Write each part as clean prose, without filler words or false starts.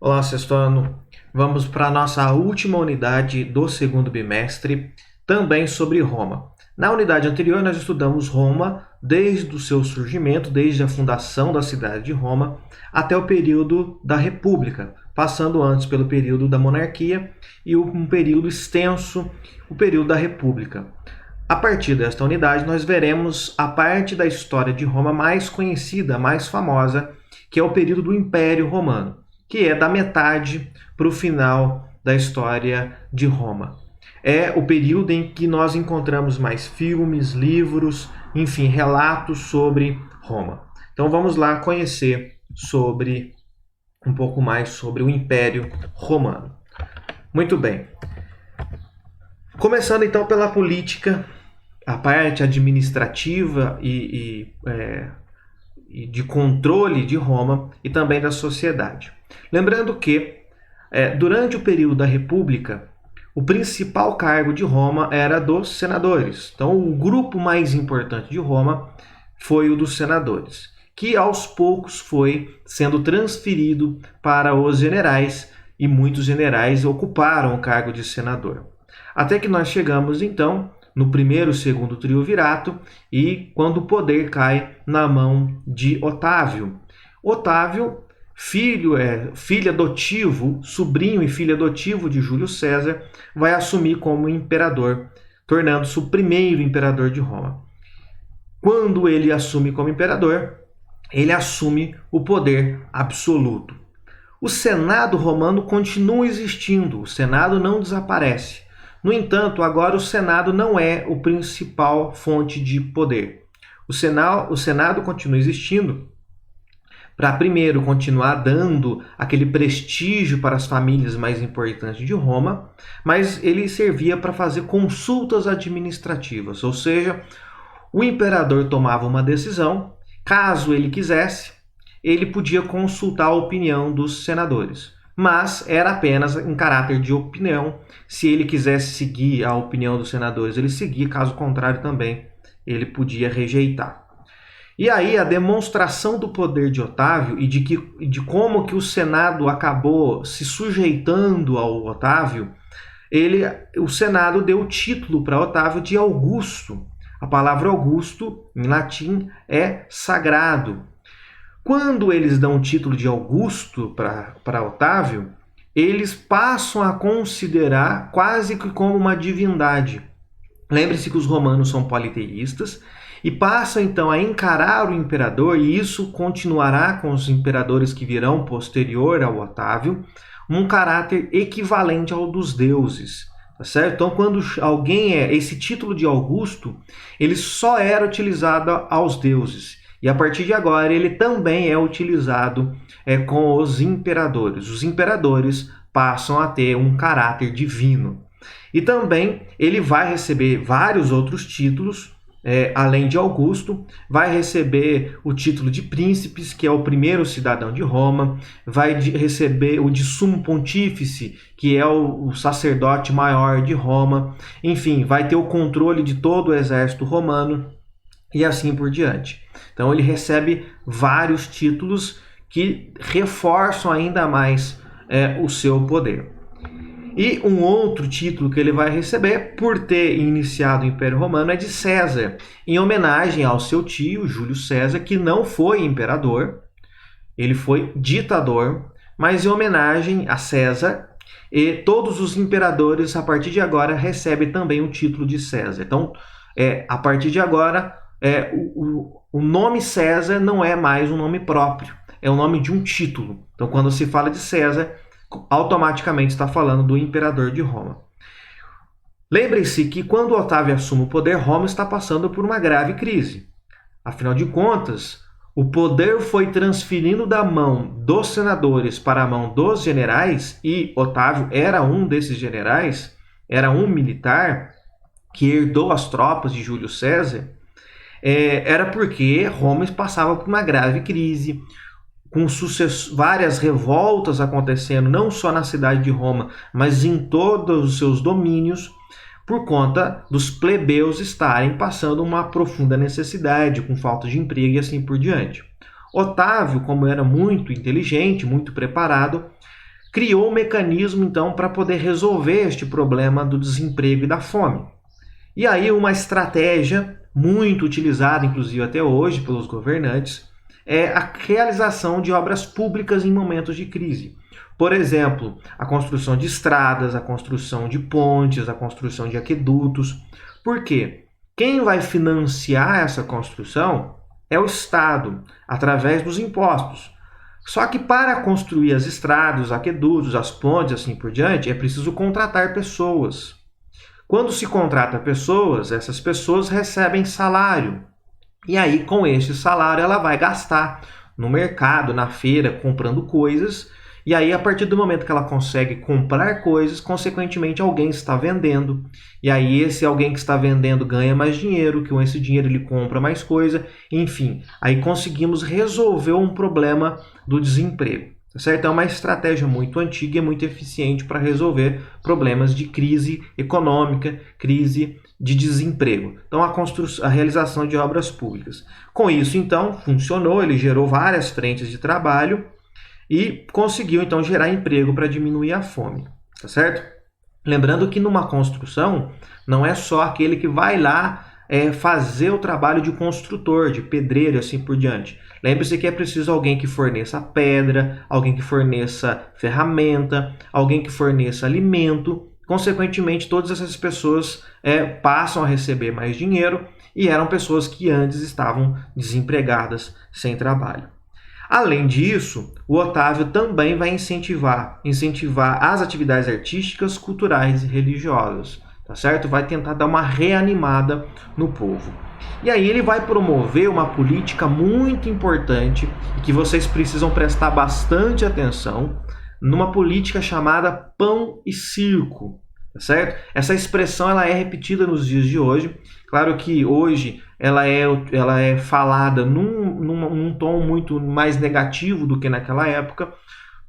Olá, sexto ano. Vamos para a nossa última unidade do segundo bimestre, também sobre Roma. Na unidade anterior, nós estudamos Roma desde o seu surgimento, desde a fundação da cidade de Roma, até o período da República, passando antes pelo período da monarquia e um período extenso, o período da República. A partir desta unidade, nós veremos a parte da história de Roma mais conhecida, mais famosa, que é o período do Império Romano, que é da metade para o final da história de Roma. É o período em que nós encontramos mais filmes, livros, enfim, relatos sobre Roma. Então vamos lá conhecer um pouco mais sobre o Império Romano. Muito bem. Começando então pela política, a parte administrativa e de controle de Roma e também da sociedade. Lembrando que, durante o período da República, o principal cargo de Roma era dos senadores. Então, o grupo mais importante de Roma foi o dos senadores, que aos poucos foi sendo transferido para os generais, e muitos generais ocuparam o cargo de senador. Até que nós chegamos, então, no primeiro e segundo triunvirato, e quando o poder cai na mão de Otávio. Otávio, filho adotivo, sobrinho e filho adotivo de Júlio César, vai assumir como imperador, tornando-se o primeiro imperador de Roma. Quando ele assume como imperador, ele assume o poder absoluto. O Senado romano continua existindo, o Senado não desaparece. No entanto, agora o Senado não é a principal fonte de poder. O Senado continua existindo para, primeiro, continuar dando aquele prestígio para as famílias mais importantes de Roma, mas ele servia para fazer consultas administrativas, ou seja, o imperador tomava uma decisão, caso ele quisesse, ele podia consultar a opinião dos senadores. Mas era apenas em caráter de opinião. Se ele quisesse seguir a opinião dos senadores, ele seguia, caso contrário também, ele podia rejeitar. E aí a demonstração do poder de Otávio e de como que o Senado acabou se sujeitando ao Otávio, o Senado deu o título para Otávio de Augusto. A palavra Augusto, em latim, é sagrado. Quando eles dão o título de Augusto para Otávio, eles passam a considerar quase que como uma divindade. Lembre-se que os romanos são politeístas e passam então a encarar o imperador, e isso continuará com os imperadores que virão posterior ao Otávio, um caráter equivalente ao dos deuses. Tá certo? Então, quando alguém esse título de Augusto, ele só era utilizado aos deuses. E a partir de agora ele também é utilizado com os imperadores. Os imperadores passam a ter um caráter divino. E também ele vai receber vários outros títulos, além de Augusto, vai receber o título de príncipes, que é o primeiro cidadão de Roma, vai receber o de sumo pontífice, que é o sacerdote maior de Roma, enfim, vai ter o controle de todo o exército romano e assim por diante. Então ele recebe vários títulos que reforçam ainda mais o seu poder. E um outro título que ele vai receber, por ter iniciado o Império Romano, é de César, em homenagem ao seu tio, Júlio César, que não foi imperador, ele foi ditador, mas em homenagem a César, e todos os imperadores, a partir de agora, recebem também o título de César. Então, a partir de agora, o nome César não é mais um nome próprio, é o nome de um título. Então, quando se fala de César, automaticamente está falando do imperador de Roma. Lembrem-se que quando Otávio assume o poder, Roma está passando por uma grave crise. Afinal de contas, o poder foi transferindo da mão dos senadores para a mão dos generais, e Otávio era um desses generais, era um militar que herdou as tropas de Júlio César. Era porque Roma passava por uma grave crise, com várias revoltas acontecendo, não só na cidade de Roma, mas em todos os seus domínios, por conta dos plebeus estarem passando uma profunda necessidade, com falta de emprego e assim por diante. Otávio, como era muito inteligente, muito preparado, criou um mecanismo então para poder resolver este problema do desemprego e da fome. E aí uma estratégia muito utilizada, inclusive até hoje, pelos governantes, é a realização de obras públicas em momentos de crise. Por exemplo, a construção de estradas, a construção de pontes, a construção de aquedutos. Por quê? Quem vai financiar essa construção é o Estado, através dos impostos. Só que para construir as estradas, os aquedutos, as pontes, assim por diante, é preciso contratar pessoas. Quando se contrata pessoas, essas pessoas recebem salário. E aí, com este salário, ela vai gastar no mercado, na feira, comprando coisas. E aí, a partir do momento que ela consegue comprar coisas, consequentemente, alguém está vendendo. E aí, esse alguém que está vendendo ganha mais dinheiro, que com esse dinheiro ele compra mais coisa. Enfim, aí conseguimos resolver um problema do desemprego. Tá certo? É uma estratégia muito antiga e muito eficiente para resolver problemas de crise econômica, crise de desemprego. Então, a realização de obras públicas. Com isso, então, funcionou, ele gerou várias frentes de trabalho e conseguiu, então, gerar emprego para diminuir a fome. Tá certo? Lembrando que numa construção, não é só aquele que vai lá fazer o trabalho de construtor, de pedreiro e assim por diante. Lembre-se que é preciso alguém que forneça pedra, alguém que forneça ferramenta, alguém que forneça alimento. Consequentemente, todas essas pessoas passam a receber mais dinheiro e eram pessoas que antes estavam desempregadas, sem trabalho. Além disso, o Otávio também vai incentivar as atividades artísticas, culturais e religiosas. Tá certo? Vai tentar dar uma reanimada no povo. E aí ele vai promover uma política muito importante e que vocês precisam prestar bastante atenção, numa política chamada pão e circo. Tá certo? Essa expressão ela é repetida nos dias de hoje. Claro que hoje ela é falada num tom muito mais negativo do que naquela época.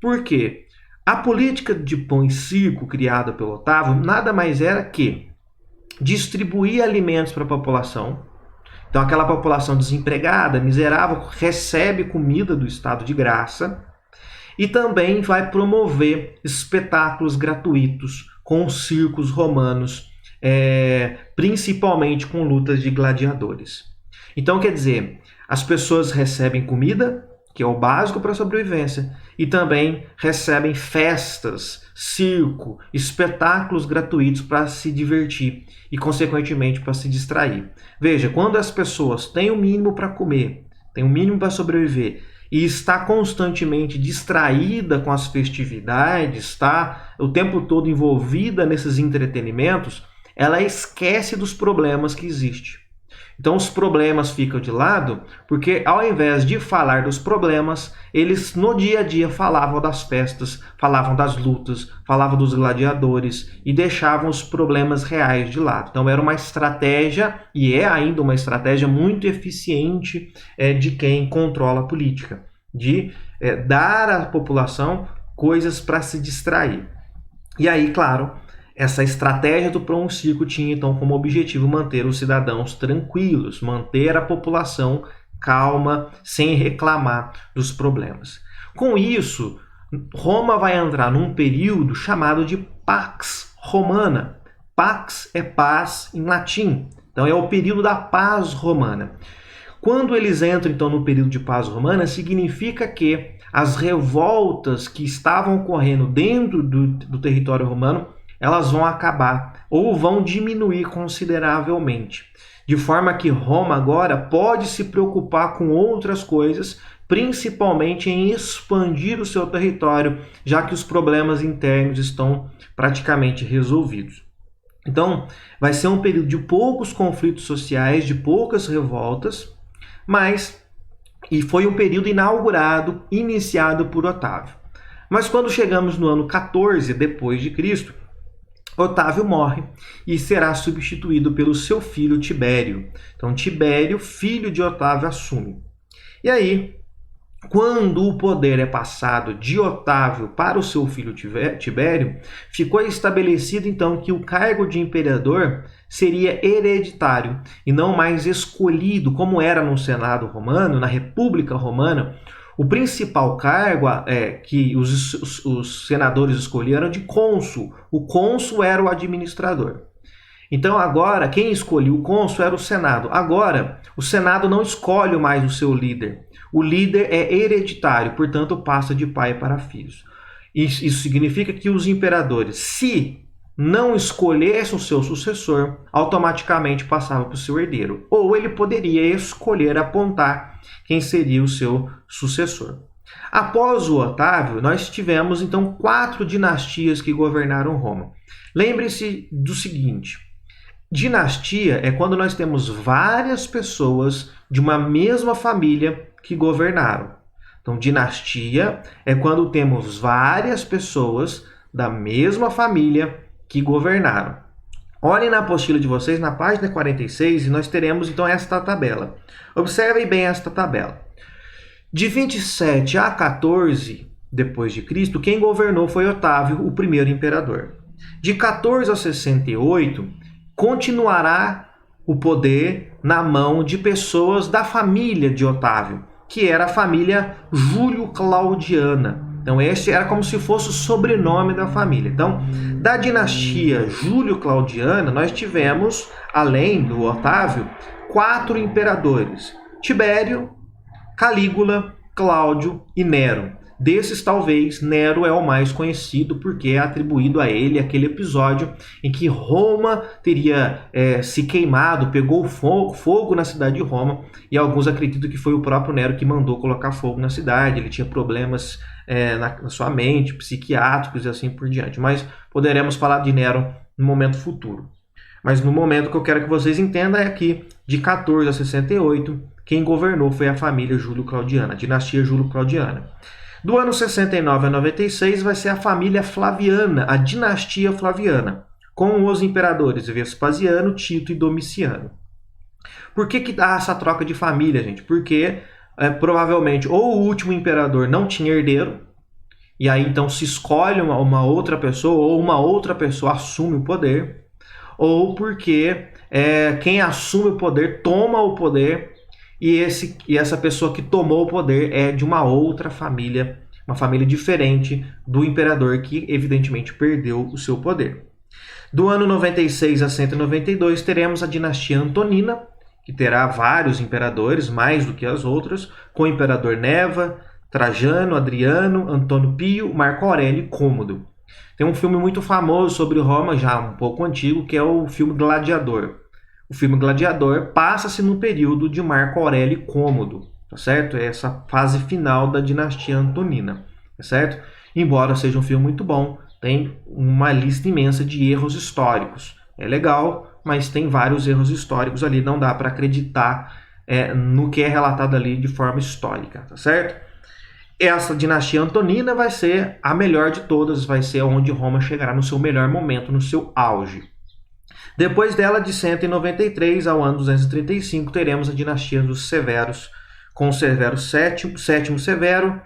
Por quê? A política de pão e circo criada pelo Otávio nada mais era que distribuir alimentos para a população. Então aquela população desempregada, miserável, recebe comida do Estado de graça e também vai promover espetáculos gratuitos com circos romanos, principalmente com lutas de gladiadores. Então quer dizer, as pessoas recebem comida, que é o básico para a sobrevivência, e também recebem festas, circo, espetáculos gratuitos para se divertir e, consequentemente, para se distrair. Veja, quando as pessoas têm o mínimo para comer, têm o mínimo para sobreviver e está constantemente distraída com as festividades, está o tempo todo envolvida nesses entretenimentos, ela esquece dos problemas que existem. Então os problemas ficam de lado, porque ao invés de falar dos problemas, eles no dia a dia falavam das festas, falavam das lutas, falavam dos gladiadores e deixavam os problemas reais de lado. Então era uma estratégia, e é ainda uma estratégia muito eficiente de quem controla a política, de dar à população coisas para se distrair. E aí, claro, essa estratégia do pão e circo tinha então como objetivo manter os cidadãos tranquilos, manter a população calma, sem reclamar dos problemas. Com isso, Roma vai entrar num período chamado de Pax Romana. Pax é paz em latim, então é o período da paz romana. Quando eles entram então no período de paz romana, significa que as revoltas que estavam ocorrendo dentro do território romano elas vão acabar ou vão diminuir consideravelmente. De forma que Roma agora pode se preocupar com outras coisas, principalmente em expandir o seu território, já que os problemas internos estão praticamente resolvidos. Então, vai ser um período de poucos conflitos sociais, de poucas revoltas, e foi um período iniciado por Otávio. Mas quando chegamos no ano 14 depois de Cristo, Otávio morre e será substituído pelo seu filho Tibério. Então, Tibério, filho de Otávio, assume. E aí, quando o poder é passado de Otávio para o seu filho Tibério, ficou estabelecido então que o cargo de imperador seria hereditário e não mais escolhido, como era no Senado romano, na República Romana. O principal cargo que os senadores escolheram era de cônsul. O cônsul era o administrador. Então agora, quem escolhia o cônsul era o Senado. Agora, o Senado não escolhe mais o seu líder. O líder é hereditário, portanto passa de pai para filhos. Isso significa que os imperadores, se não escolhessem o seu sucessor, automaticamente passava para o seu herdeiro. Ou ele poderia escolher, apontar quem seria o seu sucessor. Após o Otávio, nós tivemos então 4 dinastias que governaram Roma. Lembre-se do seguinte: dinastia é quando nós temos várias pessoas de uma mesma família que governaram. Então, dinastia é quando temos várias pessoas da mesma família que governaram. Olhem na apostila de vocês, na página 46, e nós teremos então esta tabela. Observem bem esta tabela. De 27 a 14 depois de Cristo, quem governou foi Otávio, o primeiro imperador. De 14 a 68, continuará o poder na mão de pessoas da família de Otávio, que era a família Júlio-Claudiana. Então esse era como se fosse o sobrenome da família. Então, da dinastia Júlio-Claudiana, nós tivemos, além do Otávio, 4 imperadores: Tibério, Calígula, Cláudio e Nero. Desses, talvez, Nero é o mais conhecido, porque é atribuído a ele aquele episódio em que Roma teria se queimado, pegou fogo na cidade de Roma, e alguns acreditam que foi o próprio Nero que mandou colocar fogo na cidade. Ele tinha problemas na sua mente, psiquiátricos e assim por diante. Mas poderemos falar de Nero no momento futuro. Mas no momento que eu quero que vocês entendam é que, de 14 a 68, quem governou foi a família Júlio-Claudiana, a dinastia Júlio-Claudiana. Do ano 69 a 96 vai ser a família Flaviana, a dinastia Flaviana, com os imperadores Vespasiano, Tito e Domiciano. Por que dá essa troca de família, gente? Porque provavelmente ou o último imperador não tinha herdeiro, e aí então se escolhe uma outra pessoa, ou uma outra pessoa assume o poder, ou porque quem assume o poder toma o poder, e essa pessoa que tomou o poder é de uma outra família, uma família diferente do imperador que evidentemente perdeu o seu poder. Do ano 96 a 192 teremos a dinastia Antonina, que terá vários imperadores, mais do que as outras, com o imperador Neva, Trajano, Adriano, Antônio Pio, Marco Aurélio e Cômodo. Tem um filme muito famoso sobre Roma, já um pouco antigo, que é o filme Gladiador. O filme Gladiador passa-se no período de Marco Aurélio e Cômodo, tá certo? É essa fase final da dinastia Antonina, tá certo? Embora seja um filme muito bom, tem uma lista imensa de erros históricos. É legal, mas tem vários erros históricos ali, não dá para acreditar no que é relatado ali de forma histórica, tá certo? Essa dinastia Antonina vai ser a melhor de todas, vai ser onde Roma chegará no seu melhor momento, no seu auge. Depois dela, de 193 ao ano 235, teremos a dinastia dos Severos, com Severo VII, sétimo Severo,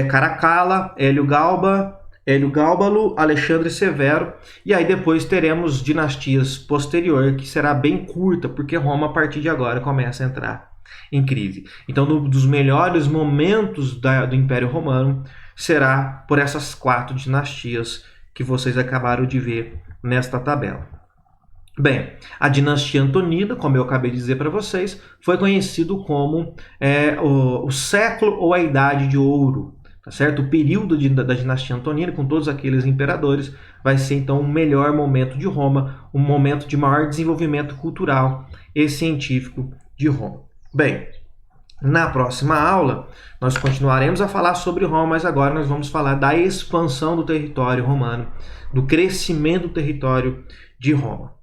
Caracalla, Hélio Gábalo, Alexandre Severo, e aí depois teremos dinastias posterior, que será bem curta, porque Roma, a partir de agora, começa a entrar em crise. Então, dos melhores momentos do Império Romano será por essas 4 dinastias que vocês acabaram de ver nesta tabela. Bem, a dinastia Antonina, como eu acabei de dizer para vocês, foi conhecido como o século ou a Idade de Ouro, tá certo? O período da dinastia Antonina, com todos aqueles imperadores, vai ser então o melhor momento de Roma, um momento de maior desenvolvimento cultural e científico de Roma. Bem, na próxima aula nós continuaremos a falar sobre Roma, mas agora nós vamos falar da expansão do território romano, do crescimento do território de Roma.